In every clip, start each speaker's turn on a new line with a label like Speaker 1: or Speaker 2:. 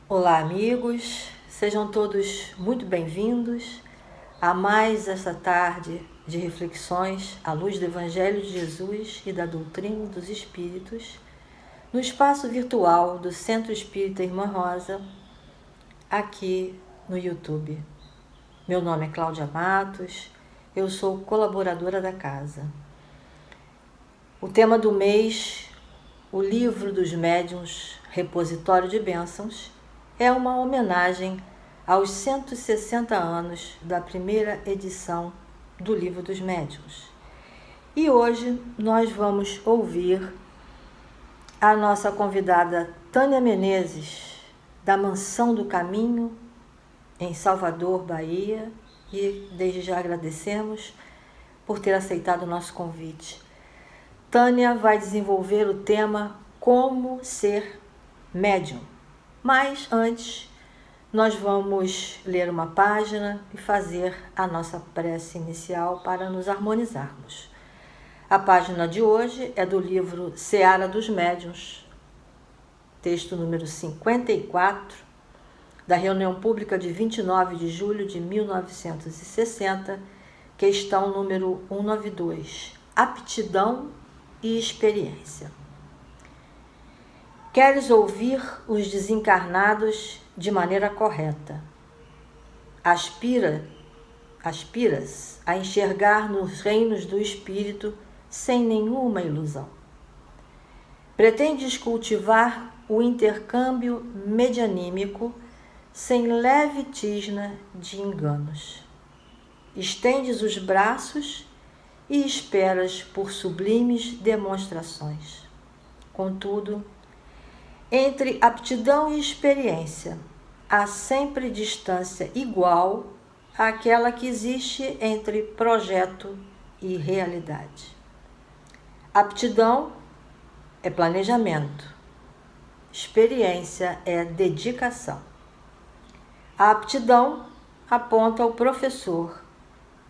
Speaker 1: Olá, amigos, sejam todos muito bem-vindos a mais esta tarde de reflexões à luz do Evangelho de Jesus e da doutrina dos Espíritos, no espaço virtual do Centro Espírita Irmã Rosa, aqui no YouTube. Meu nome é Cláudia Matos, eu sou colaboradora da casa. O tema do mês, o Livro dos Médiuns, Repositório de Bênçãos, é uma homenagem aos 160 anos da primeira edição do Livro dos Médiuns. E hoje nós vamos ouvir a nossa convidada Tânia Menezes, da Mansão do Caminho, em Salvador, Bahia, e desde já agradecemos por ter aceitado o nosso convite. Tânia vai desenvolver o tema Como Ser Médium. Mas antes, nós vamos ler uma página e fazer a nossa prece inicial para nos harmonizarmos. A página de hoje é do livro Seara dos Médiuns, texto número 54, da reunião pública de 29 de julho de 1960, questão número 192, aptidão e experiência. Queres ouvir os desencarnados de maneira correta. Aspiras a enxergar nos reinos do espírito sem nenhuma ilusão. Pretendes cultivar o intercâmbio medianímico sem leve tisna de enganos. Estendes os braços e esperas por sublimes demonstrações. Contudo, entre aptidão e experiência, há sempre distância igual àquela que existe entre projeto e realidade. Aptidão é planejamento, experiência é dedicação. A aptidão aponta o professor,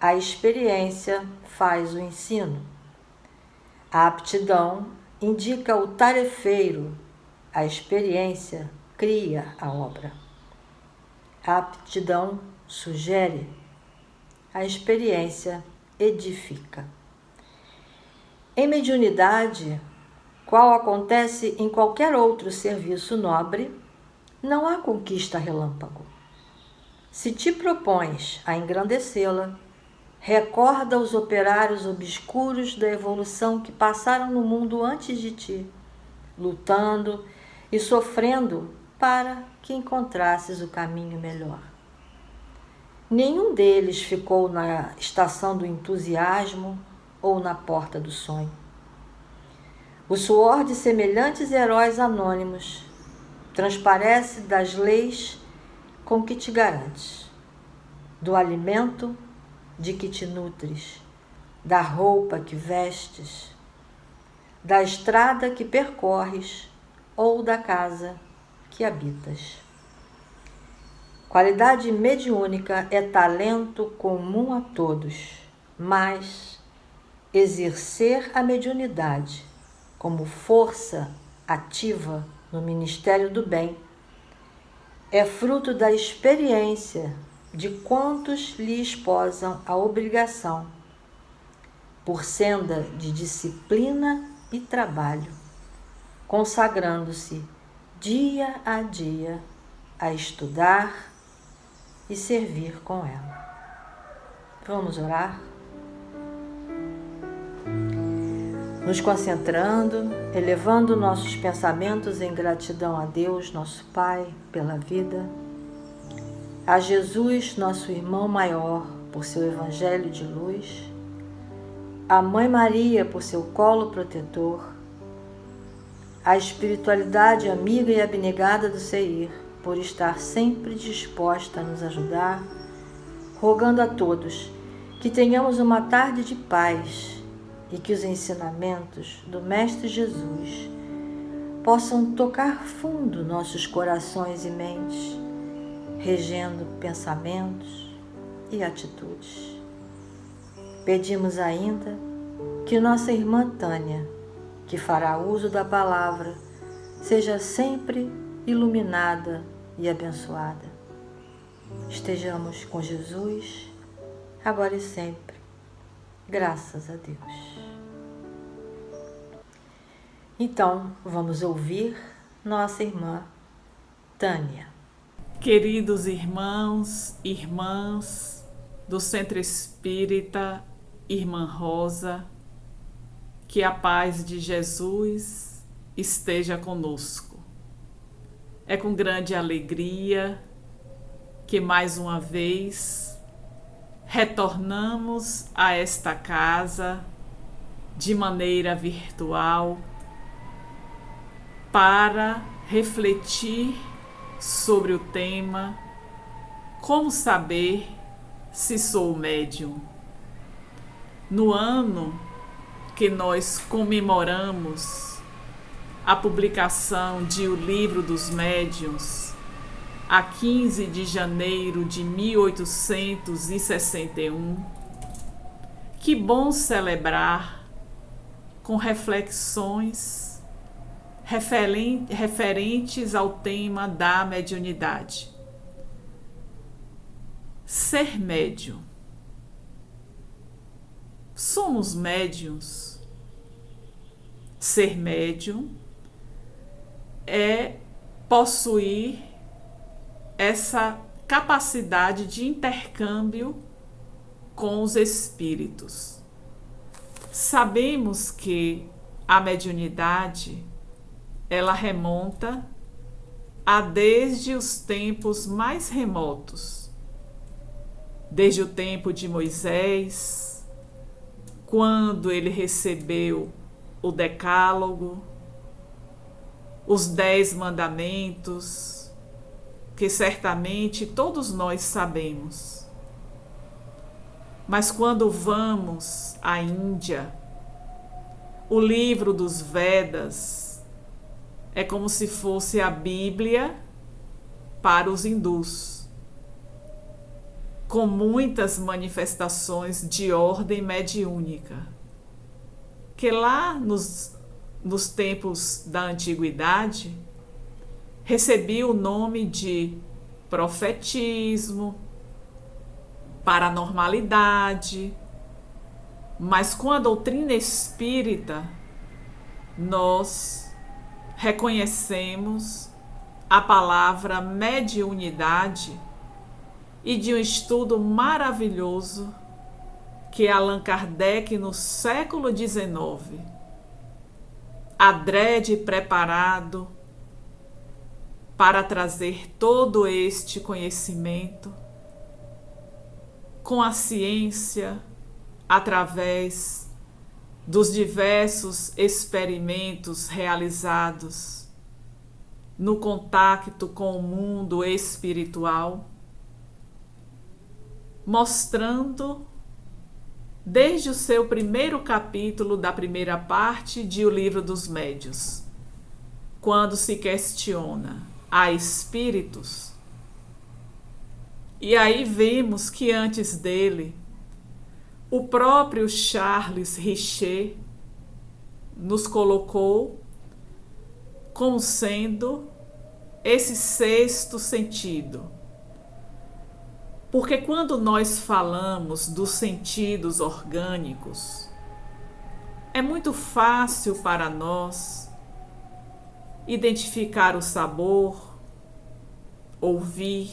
Speaker 1: a experiência faz o ensino. A aptidão indica o tarefeiro, a experiência cria a obra. A aptidão sugere, a experiência edifica. Em mediunidade, qual acontece em qualquer outro serviço nobre, não há conquista relâmpago. Se te propões a engrandecê-la, recorda os operários obscuros da evolução que passaram no mundo antes de ti, lutando e sofrendo para que encontrasses o caminho melhor. Nenhum deles ficou na estação do entusiasmo ou na porta do sonho. O suor de semelhantes heróis anônimos transparece das leis com que te garantes, do alimento de que te nutres, da roupa que vestes, da estrada que percorres ou da casa que habitas. Qualidade mediúnica é talento comum a todos, mas exercer a mediunidade como força ativa no ministério do bem é fruto da experiência de quantos lhe esposam a obrigação, por senda de disciplina e trabalho, consagrando-se dia a dia a estudar e servir com ela. Vamos orar? Nos concentrando, elevando nossos pensamentos em gratidão a Deus, nosso Pai, pela vida, a Jesus, nosso irmão maior, por seu evangelho de luz, a Mãe Maria, por seu colo protetor, a espiritualidade amiga e abnegada do Seir, por estar sempre disposta a nos ajudar, rogando a todos que tenhamos uma tarde de paz e que os ensinamentos do Mestre Jesus possam tocar fundo nossos corações e mentes, regendo pensamentos e atitudes. Pedimos ainda que nossa irmã Tânia, que fará uso da palavra, seja sempre iluminada e abençoada. Estejamos com Jesus, agora e sempre. Graças a Deus. Então, vamos ouvir nossa irmã Tânia.
Speaker 2: Queridos irmãos, irmãs do Centro Espírita Irmã Rosa, que a paz de Jesus esteja conosco. É com grande alegria que mais uma vez retornamos a esta casa de maneira virtual para refletir sobre o tema Como saber se sou médium? No ano que nós comemoramos a publicação de O Livro dos Médiuns, a 15 de janeiro de 1861, que bom celebrar com reflexões referentes ao tema da mediunidade. Ser médium. Somos médiuns. Ser médium é possuir essa capacidade de intercâmbio com os espíritos. Sabemos que a mediunidade ela remonta a desde os tempos mais remotos, desde o tempo de Moisés, quando ele recebeu o Decálogo, os 10 mandamentos, que certamente todos nós sabemos. Mas quando vamos à Índia, o livro dos Vedas é como se fosse a Bíblia para os hindus, com muitas manifestações de ordem mediúnica, que lá nos tempos da antiguidade recebia o nome de profetismo, paranormalidade, mas com a doutrina espírita nós reconhecemos a palavra mediunidade e de um estudo maravilhoso que Allan Kardec, no século XIX, adrede preparado para trazer todo este conhecimento com a ciência, através dos diversos experimentos realizados no contato com o mundo espiritual, mostrando desde o seu primeiro capítulo da primeira parte de O Livro dos Médiuns, quando se questiona: há espíritos? E aí vemos que antes dele, o próprio Charles Richer nos colocou como sendo esse sexto sentido. Porque quando nós falamos dos sentidos orgânicos, é muito fácil para nós identificar o sabor, ouvir,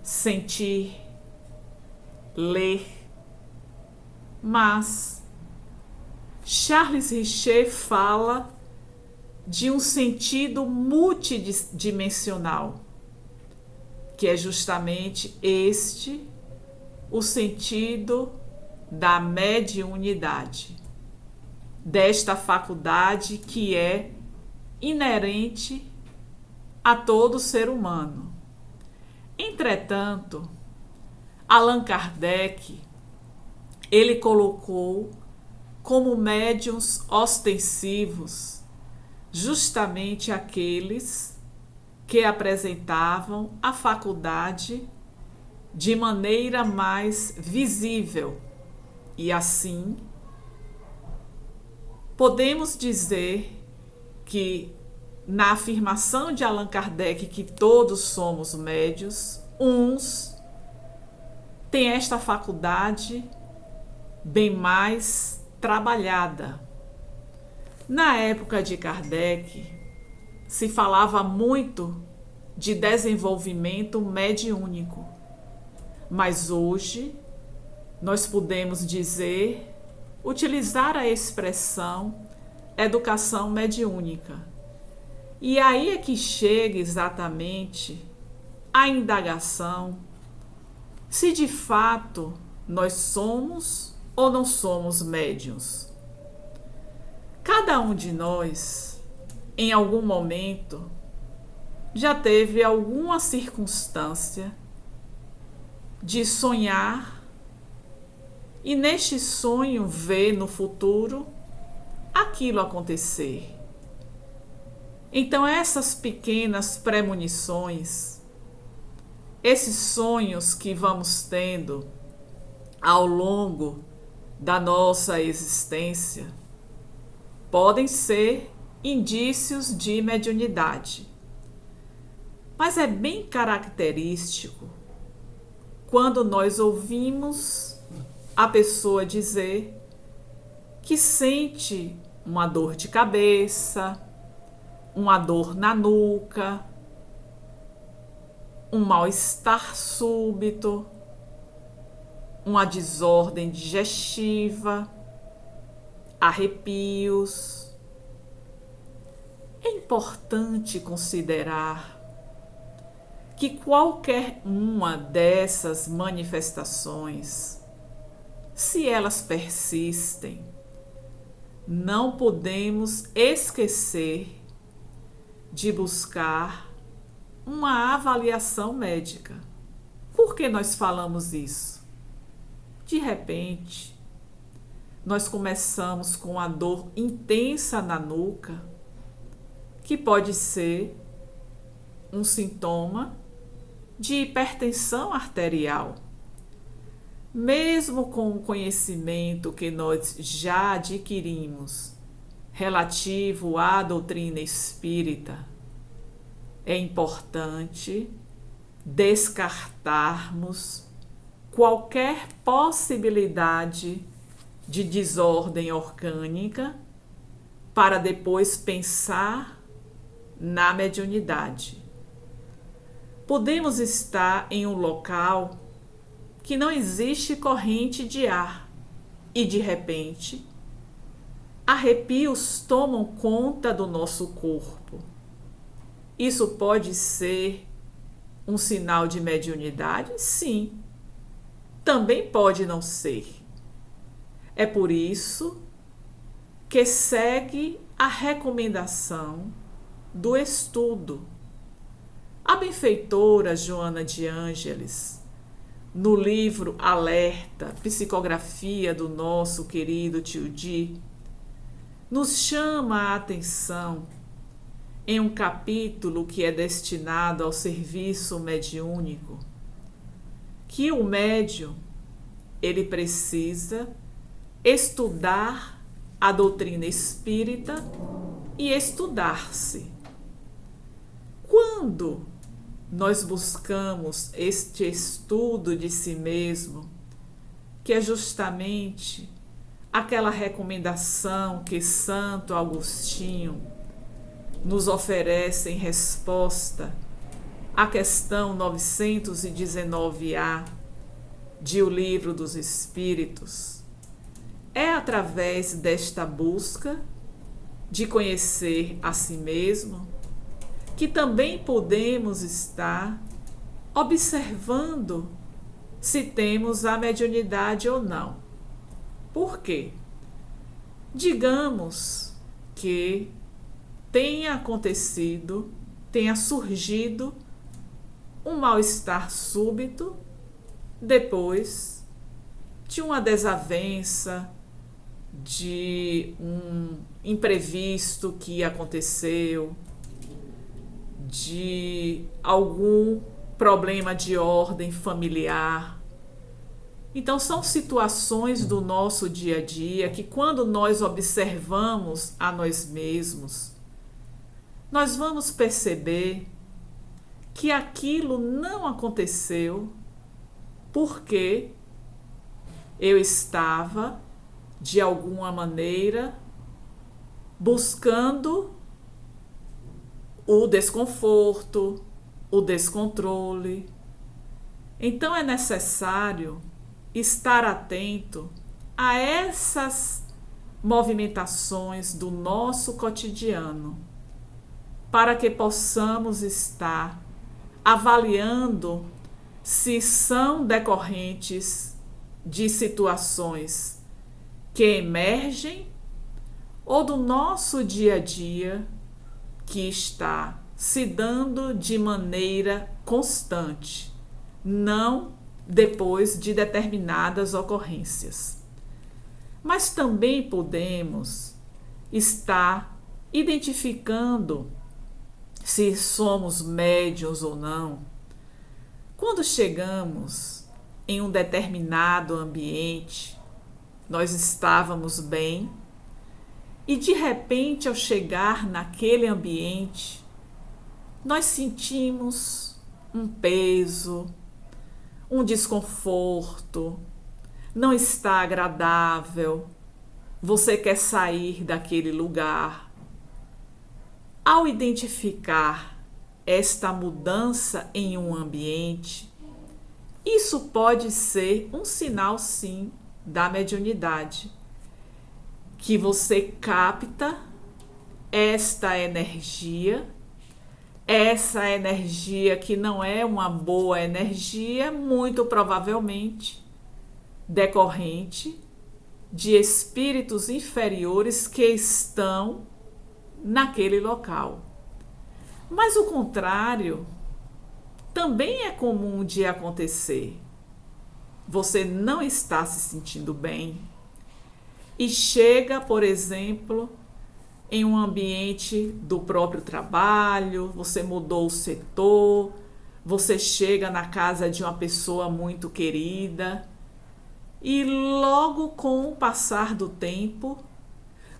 Speaker 2: sentir, ler. Mas Charles Richer fala de um sentido multidimensional, que é justamente este o sentido da mediunidade, desta faculdade que é inerente a todo ser humano. Entretanto, Allan Kardec, ele colocou como médiuns ostensivos justamente aqueles que apresentavam a faculdade de maneira mais visível. E assim, podemos dizer que na afirmação de Allan Kardec que todos somos médios, uns têm esta faculdade bem mais trabalhada. Na época de Kardec, se falava muito de desenvolvimento mediúnico, mas hoje nós podemos utilizar a expressão educação mediúnica. E aí é que chega exatamente a indagação se de fato nós somos ou não somos médiuns. Cada um de nós, em algum momento, já teve alguma circunstância de sonhar e neste sonho ver no futuro aquilo acontecer. Então essas pequenas premonições, esses sonhos que vamos tendo ao longo da nossa existência, podem ser indícios de mediunidade. Mas é bem característico quando nós ouvimos a pessoa dizer que sente uma dor de cabeça, uma dor na nuca, um mal-estar súbito, uma desordem digestiva, arrepios. É importante considerar que qualquer uma dessas manifestações, se elas persistem, não podemos esquecer de buscar uma avaliação médica. Por que nós falamos isso? De repente, nós começamos com a dor intensa na nuca, que pode ser um sintoma de hipertensão arterial. Mesmo com o conhecimento que nós já adquirimos relativo à doutrina espírita, é importante descartarmos qualquer possibilidade de desordem orgânica para depois pensar na mediunidade. Podemos estar em um local que não existe corrente de ar e, de repente, arrepios tomam conta do nosso corpo. Isso pode ser um sinal de mediunidade? Sim. Também pode não ser. É por isso que segue a recomendação do estudo. A benfeitora Joana de Ângeles, no livro Alerta, Psicografia do nosso querido tio Di, nos chama a atenção em um capítulo que é destinado ao serviço mediúnico, que o médium, ele precisa estudar a doutrina espírita e estudar-se. Quando nós buscamos este estudo de si mesmo, que é justamente aquela recomendação que Santo Agostinho nos oferece em resposta à questão 919A de O Livro dos Espíritos, é através desta busca de conhecer a si mesmo que também podemos estar observando se temos a mediunidade ou não. Por quê? Digamos que tenha surgido um mal-estar súbito depois de uma desavença, de um imprevisto que aconteceu, de algum problema de ordem familiar. Então, são situações do nosso dia a dia que, quando nós observamos a nós mesmos, nós vamos perceber que aquilo não aconteceu porque eu estava, de alguma maneira, buscando o desconforto, o descontrole. Então é necessário estar atento a essas movimentações do nosso cotidiano, para que possamos estar avaliando se são decorrentes de situações que emergem ou do nosso dia a dia que está se dando de maneira constante, não depois de determinadas ocorrências. Mas também podemos estar identificando se somos médiuns ou não, quando chegamos em um determinado ambiente, nós estávamos bem e de repente, ao chegar naquele ambiente, nós sentimos um peso, um desconforto, não está agradável, você quer sair daquele lugar. Ao identificar esta mudança em um ambiente, isso pode ser um sinal, sim, da mediunidade, que você capta esta energia, essa energia que não é uma boa energia, muito provavelmente decorrente de espíritos inferiores que estão naquele local. Mas o contrário também é comum de acontecer. Você não está se sentindo bem e chega, por exemplo, em um ambiente do próprio trabalho, você mudou o setor, você chega na casa de uma pessoa muito querida e logo com o passar do tempo,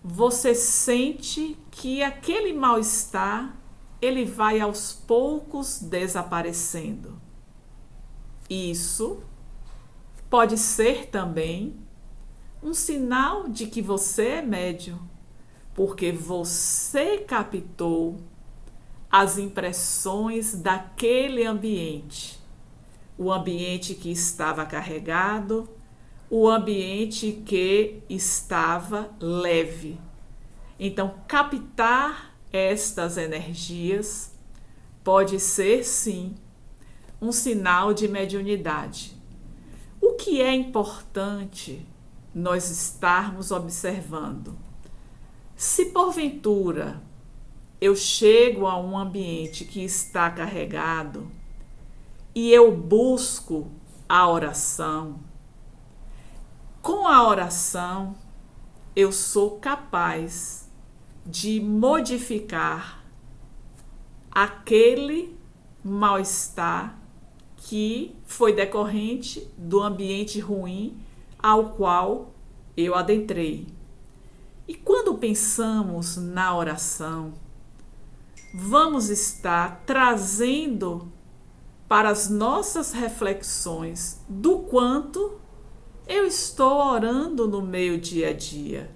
Speaker 2: você sente que aquele mal-estar, ele vai aos poucos desaparecendo. Isso pode ser também um sinal de que você é médium, porque você captou as impressões daquele ambiente, o ambiente que estava carregado, o ambiente que estava leve. Então, captar estas energias pode ser, sim, um sinal de mediunidade. O que é importante nós estarmos observando? Se porventura eu chego a um ambiente que está carregado e eu busco a oração, com a oração eu sou capaz de modificar aquele mal-estar que foi decorrente do ambiente ruim ao qual eu adentrei. E quando pensamos na oração, vamos estar trazendo para as nossas reflexões do quanto eu estou orando no meu dia a dia.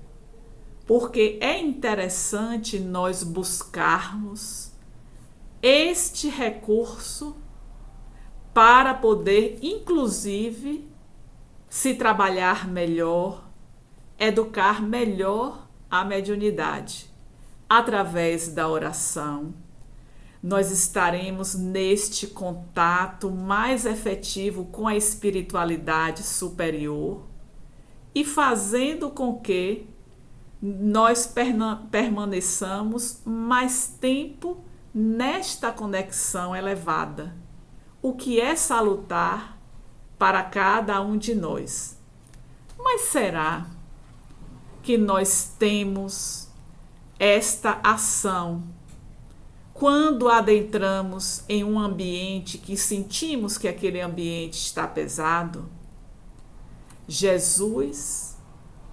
Speaker 2: Porque é interessante nós buscarmos este recurso para poder, inclusive, se trabalhar melhor, educar melhor a mediunidade. Através da oração, nós estaremos neste contato mais efetivo com a espiritualidade superior e fazendo com que nós permaneçamos mais tempo nesta conexão elevada, o que é salutar para cada um de nós. Mas será que nós temos esta ação quando adentramos em um ambiente que sentimos que aquele ambiente está pesado? Jesus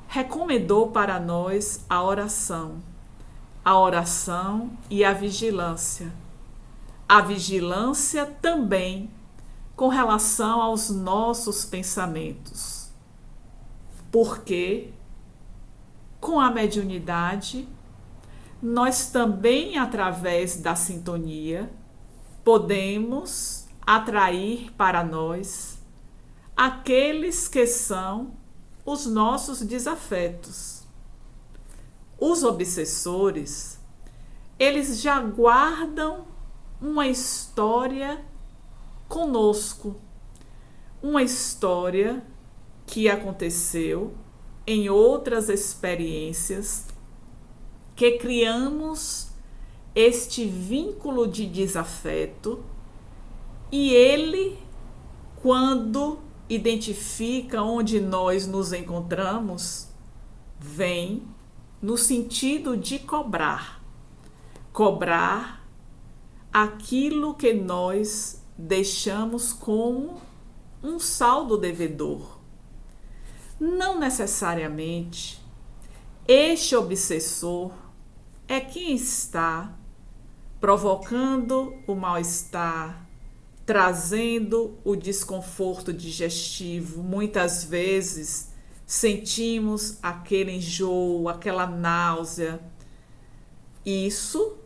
Speaker 2: recomendou para nós a oração, a oração e a vigilância. A vigilância também com relação aos nossos pensamentos. Porque com a mediunidade, nós também, através da sintonia, podemos atrair para nós aqueles que são os nossos desafetos. Os obsessores, eles já guardam uma história conosco, uma história que aconteceu em outras experiências, que criamos este vínculo de desafeto, e ele, quando identifica onde nós nos encontramos, vem no sentido de cobrar aquilo que nós deixamos como um saldo devedor. Não necessariamente este obsessor é quem está provocando o mal-estar, trazendo o desconforto digestivo. Muitas vezes sentimos aquele enjoo, aquela náusea. Isso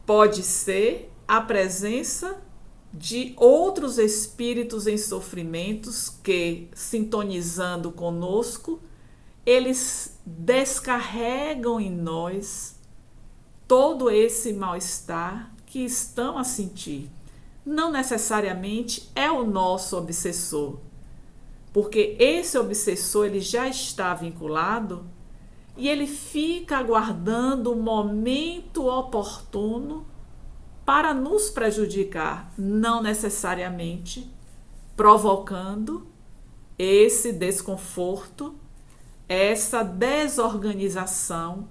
Speaker 2: pode ser a presença de outros espíritos em sofrimentos que, sintonizando conosco, eles descarregam em nós todo esse mal-estar que estão a sentir. Não necessariamente é o nosso obsessor, porque esse obsessor ele já está vinculado e ele fica aguardando o momento oportuno para nos prejudicar, não necessariamente provocando esse desconforto, essa desorganização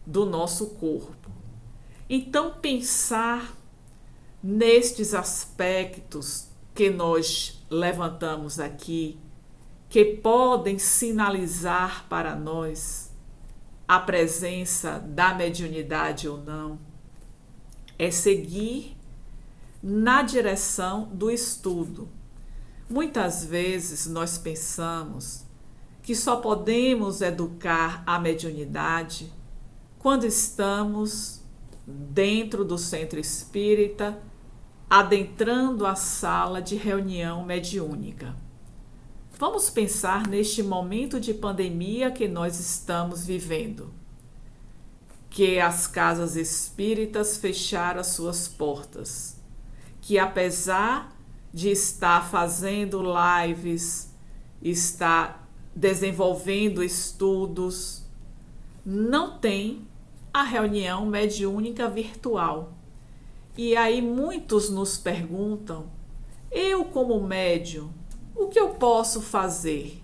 Speaker 2: do nosso corpo. Então, pensar nestes aspectos que nós levantamos aqui, que podem sinalizar para nós a presença da mediunidade ou não, é seguir na direção do estudo. Muitas vezes nós pensamos que só podemos educar a mediunidade quando estamos dentro do centro espírita, adentrando a sala de reunião mediúnica. Vamos pensar neste momento de pandemia que nós estamos vivendo, que as casas espíritas fecharam as suas portas, que apesar de estar fazendo lives, estar desenvolvendo estudos, não tem a reunião mediúnica virtual. E aí muitos nos perguntam, eu como médium, o que eu posso fazer?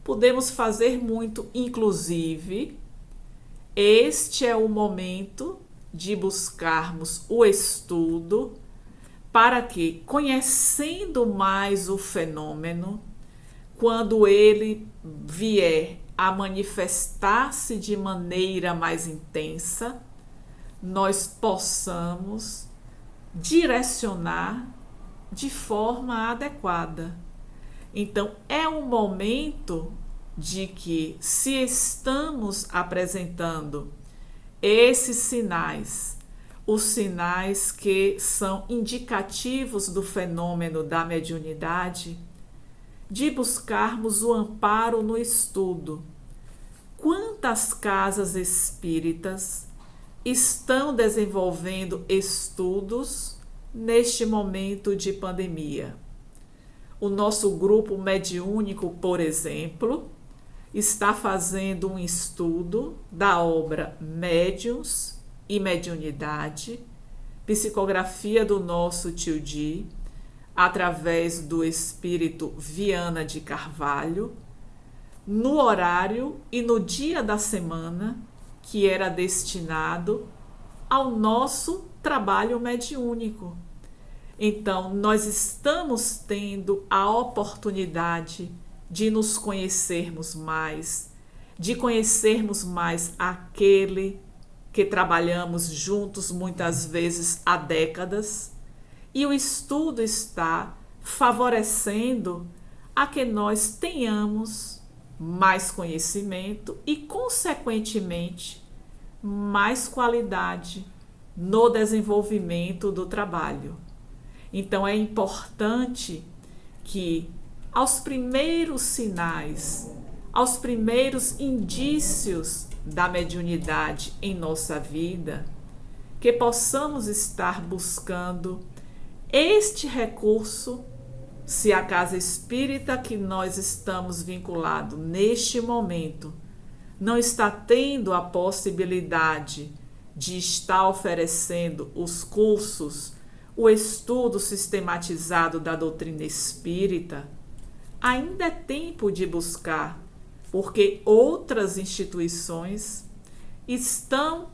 Speaker 2: Podemos fazer muito, inclusive, este é o momento de buscarmos o estudo para que, conhecendo mais o fenômeno, quando ele vier a manifestar-se de maneira mais intensa, nós possamos direcionar de forma adequada. Então, é um momento de que, se estamos apresentando esses sinais, os sinais que são indicativos do fenômeno da mediunidade, de buscarmos o amparo no estudo. Quantas casas espíritas estão desenvolvendo estudos neste momento de pandemia? O nosso grupo mediúnico, por exemplo, está fazendo um estudo da obra Médiuns e Mediunidade, psicografia do nosso tio Di, através do espírito Viana de Carvalho, no horário e no dia da semana que era destinado ao nosso trabalho mediúnico. Então, nós estamos tendo a oportunidade de nos conhecermos mais, de conhecermos mais aquele que trabalhamos juntos muitas vezes há décadas, e o estudo está favorecendo a que nós tenhamos mais conhecimento e, consequentemente, mais qualidade no desenvolvimento do trabalho. Então é importante que, aos primeiros sinais, aos primeiros indícios da mediunidade em nossa vida, que possamos estar buscando este recurso, se a casa espírita que nós estamos vinculados neste momento não está tendo a possibilidade de estar oferecendo os cursos, o estudo sistematizado da doutrina espírita, ainda é tempo de buscar, porque outras instituições estão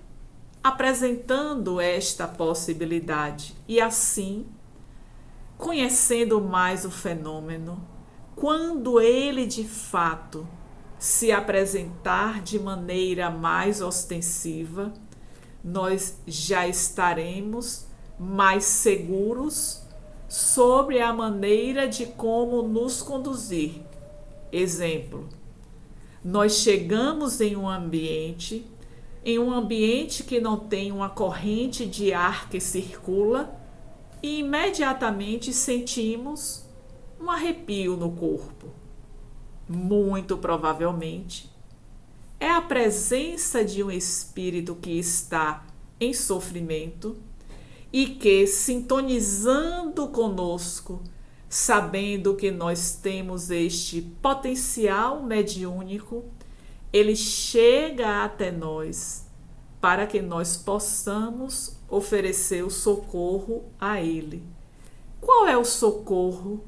Speaker 2: apresentando esta possibilidade e assim, conhecendo mais o fenômeno, quando ele de fato se apresentar de maneira mais ostensiva, nós já estaremos mais seguros sobre a maneira de como nos conduzir. Exemplo, nós chegamos em um ambiente que não tem uma corrente de ar que circula e imediatamente sentimos um arrepio no corpo. Muito provavelmente é a presença de um espírito que está em sofrimento e que, sintonizando conosco, sabendo que nós temos este potencial mediúnico, ele chega até nós para que nós possamos oferecer o socorro a ele. Qual é o socorro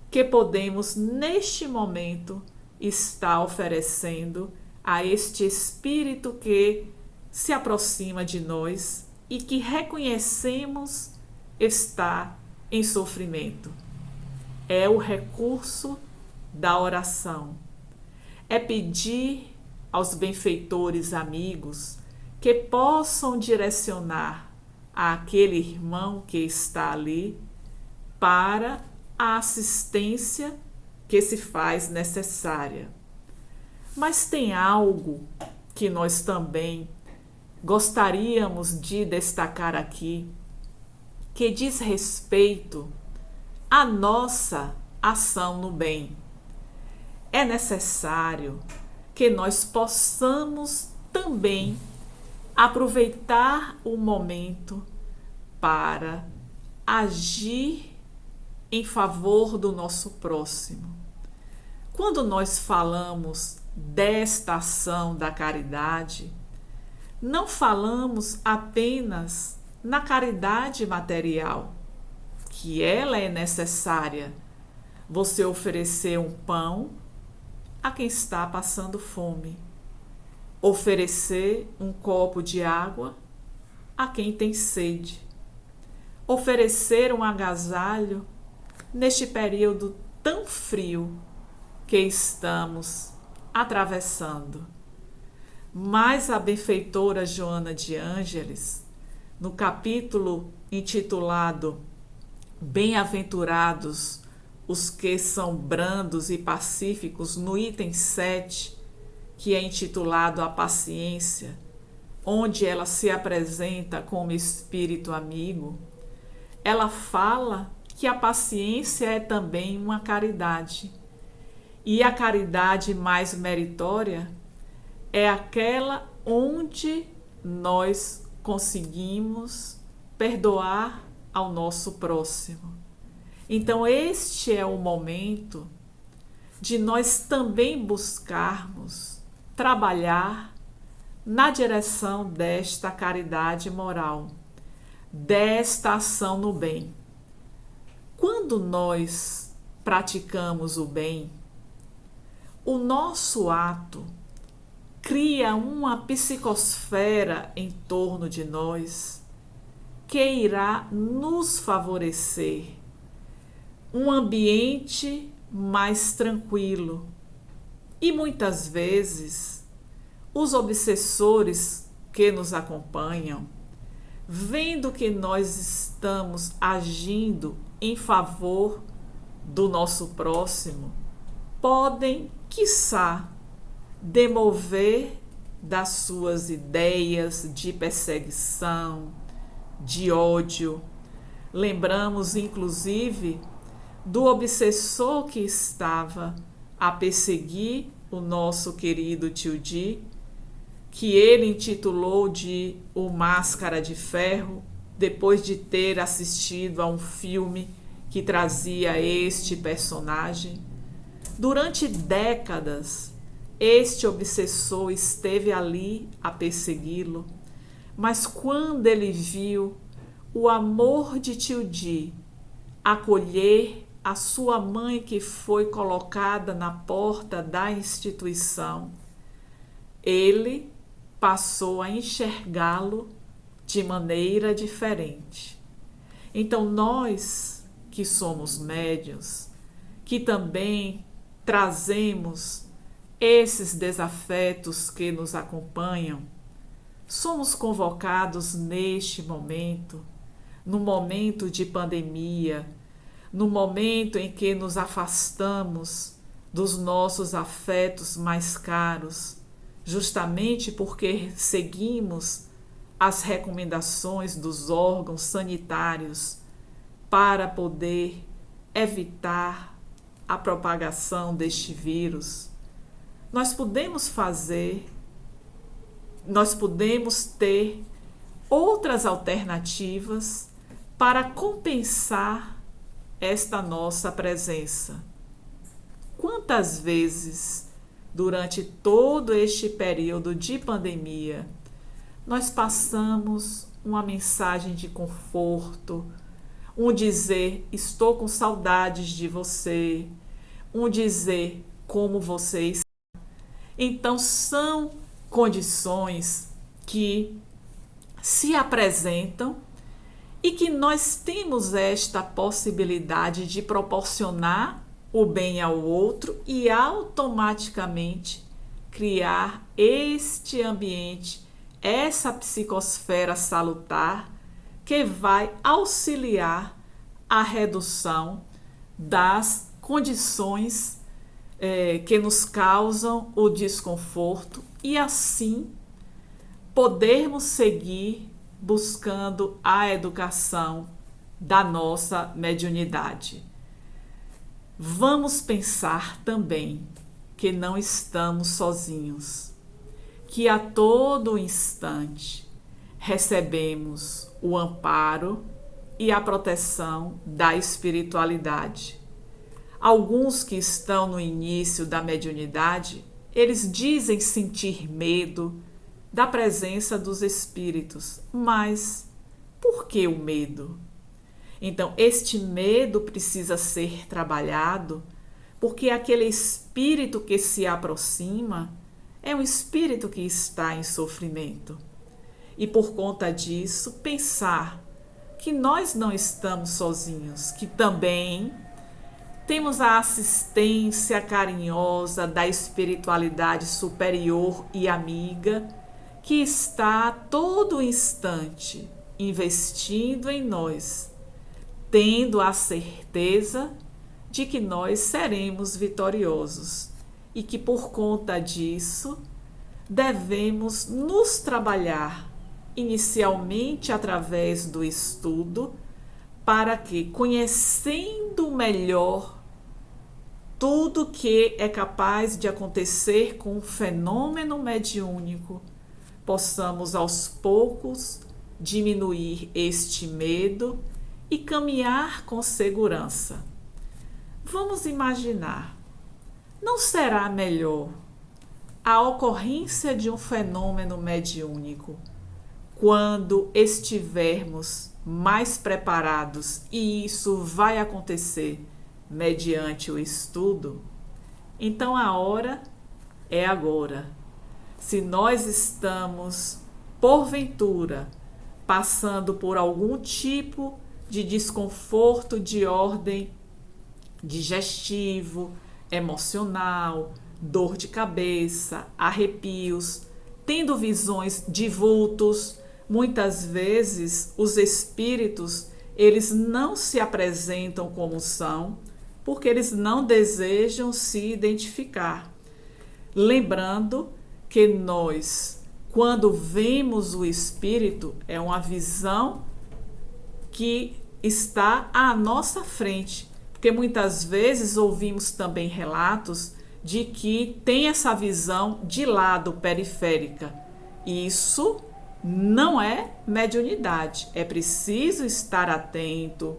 Speaker 2: que podemos, neste momento, estar oferecendo a este espírito que se aproxima de nós e que reconhecemos estar em sofrimento? É o recurso da oração. É pedir aos benfeitores amigos que possam direcionar àquele irmão que está ali para a assistência que se faz necessária. Mas tem algo que nós também gostaríamos de destacar aqui, que diz respeito à nossa ação no bem. É necessário que nós possamos também aproveitar o momento para agir em favor do nosso próximo. Quando nós falamos desta ação da caridade, não falamos apenas na caridade material, que ela é necessária. Você oferecer um pão a quem está passando fome, oferecer um copo de água a quem tem sede, oferecer um agasalho neste período tão frio que estamos atravessando. Mas a benfeitora Joana de Ângeles, no capítulo intitulado Bem-aventurados os que são brandos e pacíficos, no item 7, que é intitulado A Paciência, onde ela se apresenta como espírito amigo, ela fala que a paciência é também uma caridade. E a caridade mais meritória é aquela onde nós conseguimos perdoar ao nosso próximo. Então, este é o momento de nós também buscarmos trabalhar na direção desta caridade moral, desta ação no bem. Quando nós praticamos o bem, o nosso ato cria uma psicosfera em torno de nós que irá nos favorecer, um ambiente mais tranquilo. E muitas vezes os obsessores que nos acompanham, vendo que nós estamos agindo em favor do nosso próximo, podem, quiçá, demover das suas ideias de perseguição, de ódio. Lembramos, inclusive, do obsessor que estava a perseguir o nosso querido tio Di, que ele intitulou de O Máscara de Ferro, depois de ter assistido a um filme que trazia este personagem. Durante décadas, este obsessor esteve ali a persegui-lo, mas quando ele viu o amor de tio Di acolher a sua mãe que foi colocada na porta da instituição, ele passou a enxergá-lo de maneira diferente. Então nós que somos médiuns, que também trazemos esses desafetos que nos acompanham, somos convocados neste momento, no momento de pandemia, no momento em que nos afastamos dos nossos afetos mais caros, justamente porque seguimos as recomendações dos órgãos sanitários para poder evitar a propagação deste vírus. Nós podemos ter outras alternativas para compensar esta nossa presença. Quantas vezes, durante todo este período de pandemia, nós passamos uma mensagem de conforto, um dizer, estou com saudades de você, um dizer, como você está. Então, são condições que se apresentam e que nós temos esta possibilidade de proporcionar o bem ao outro e automaticamente criar este ambiente, essa psicosfera salutar que vai auxiliar a redução das condições que nos causam o desconforto e assim podermos seguir buscando a educação da nossa mediunidade. Vamos pensar também que não estamos sozinhos, que a todo instante recebemos o amparo e a proteção da espiritualidade. Alguns que estão no início da mediunidade, eles dizem sentir medo da presença dos espíritos, mas por que o medo? Então, este medo precisa ser trabalhado, porque aquele espírito que se aproxima é um espírito que está em sofrimento. E por conta disso, pensar que nós não estamos sozinhos, que também temos a assistência carinhosa da espiritualidade superior e amiga, que está a todo instante investindo em nós, tendo a certeza de que nós seremos vitoriosos e que por conta disso devemos nos trabalhar inicialmente através do estudo para que, conhecendo melhor tudo que é capaz de acontecer com o fenômeno mediúnico, possamos aos poucos diminuir este medo e caminhar com segurança. Vamos imaginar, não será melhor a ocorrência de um fenômeno mediúnico quando estivermos mais preparados, e isso vai acontecer mediante o estudo? Então a hora é agora. Se nós estamos, porventura, passando por algum tipo de desconforto de ordem digestivo, emocional, dor de cabeça, arrepios, tendo visões de vultos. Muitas vezes os espíritos, eles não se apresentam como são, porque eles não desejam se identificar. Lembrando que nós, quando vemos o espírito, é uma visão que está à nossa frente, porque muitas vezes ouvimos também relatos de que tem essa visão de lado, periférica. Isso não é mediunidade. É preciso estar atento,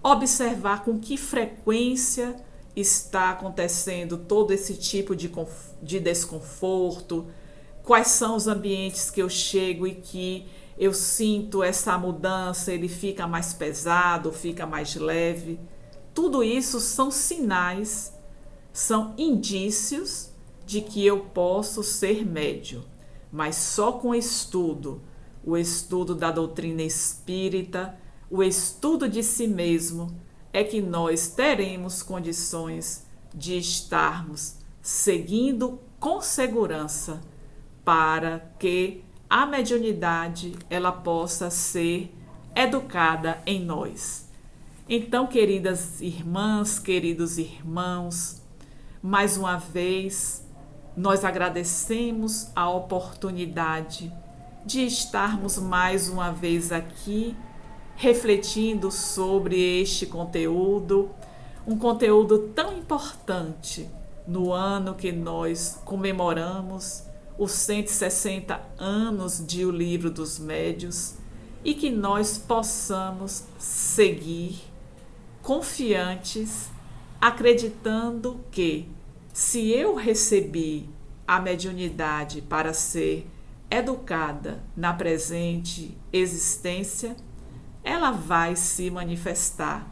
Speaker 2: observar com que frequência está acontecendo todo esse tipo de desconforto, quais são os ambientes que eu chego e que eu sinto essa mudança, ele fica mais pesado, fica mais leve. Tudo isso são sinais, são indícios de que eu posso ser médium, mas só com estudo, o estudo da doutrina espírita, o estudo de si mesmo, é que nós teremos condições de estarmos seguindo com segurança para que a mediunidade ela possa ser educada em nós. Então, queridas irmãs, queridos irmãos, mais uma vez nós agradecemos a oportunidade de estarmos mais uma vez aqui refletindo sobre este conteúdo, um conteúdo tão importante no ano que nós comemoramos os 160 anos de O Livro dos Médiuns, e que nós possamos seguir confiantes, acreditando que, se eu recebi a mediunidade para ser educada na presente existência, ela vai se manifestar.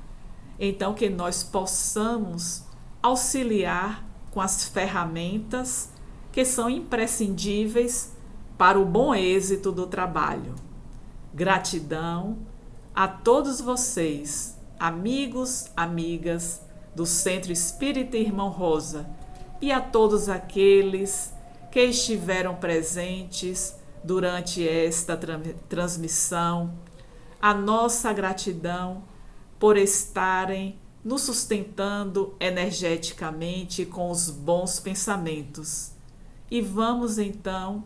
Speaker 2: Então, que nós possamos auxiliar com as ferramentas que são imprescindíveis para o bom êxito do trabalho. Gratidão a todos vocês, amigos, amigas do Centro Espírita Irmão Rosa, e a todos aqueles que estiveram presentes durante esta transmissão. A nossa gratidão por estarem nos sustentando energeticamente com os bons pensamentos. E vamos então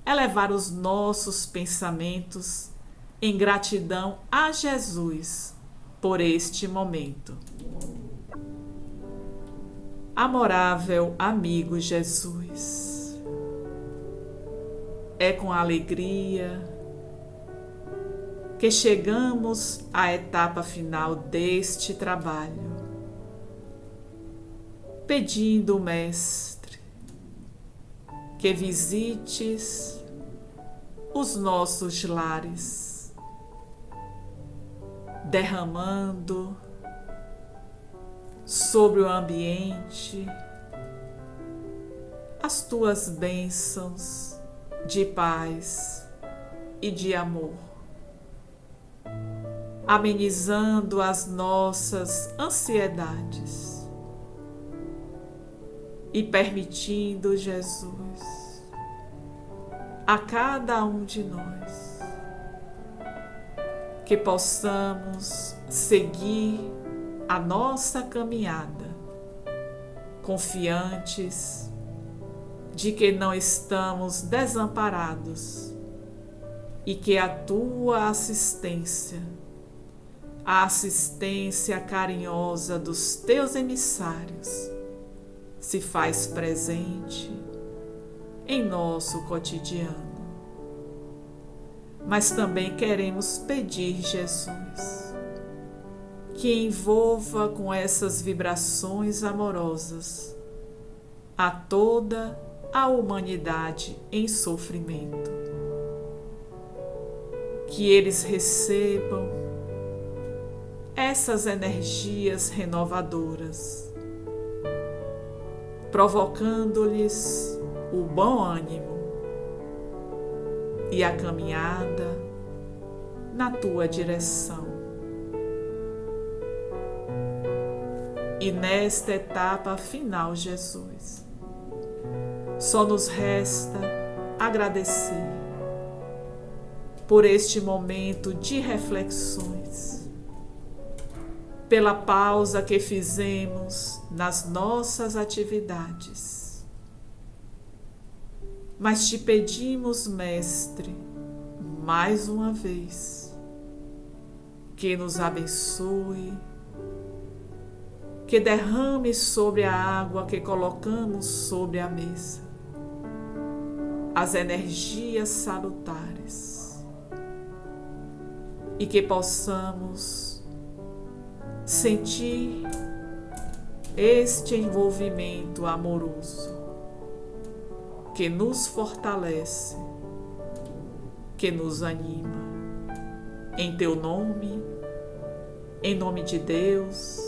Speaker 2: elevar os nossos pensamentos em gratidão a Jesus por este momento. Amorável amigo Jesus, é com alegria que chegamos à etapa final deste trabalho, pedindo, Mestre, que visites os nossos lares, derramando sobre o ambiente as tuas bênçãos de paz e de amor, amenizando as nossas ansiedades e permitindo, Jesus, a cada um de nós que possamos seguir a nossa caminhada, confiantes de que não estamos desamparados e que a tua assistência, a assistência carinhosa dos teus emissários, se faz presente em nosso cotidiano. Mas também queremos pedir, Jesus, que envolva com essas vibrações amorosas a toda a humanidade em sofrimento. Que eles recebam essas energias renovadoras, provocando-lhes o bom ânimo e a caminhada na tua direção. E nesta etapa final, Jesus, só nos resta agradecer por este momento de reflexões, pela pausa que fizemos nas nossas atividades. Mas te pedimos, Mestre, mais uma vez, que nos abençoe, que derrame sobre a água que colocamos sobre a mesa as energias salutares e que possamos sentir este envolvimento amoroso que nos fortalece, que nos anima. Em teu nome, em nome de Deus,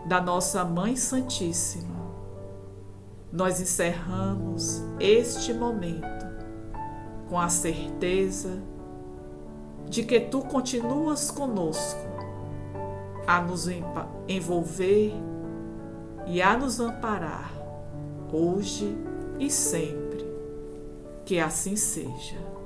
Speaker 2: da nossa Mãe Santíssima, nós encerramos este momento com a certeza de que tu continuas conosco a nos envolver e a nos amparar hoje e sempre. Que assim seja.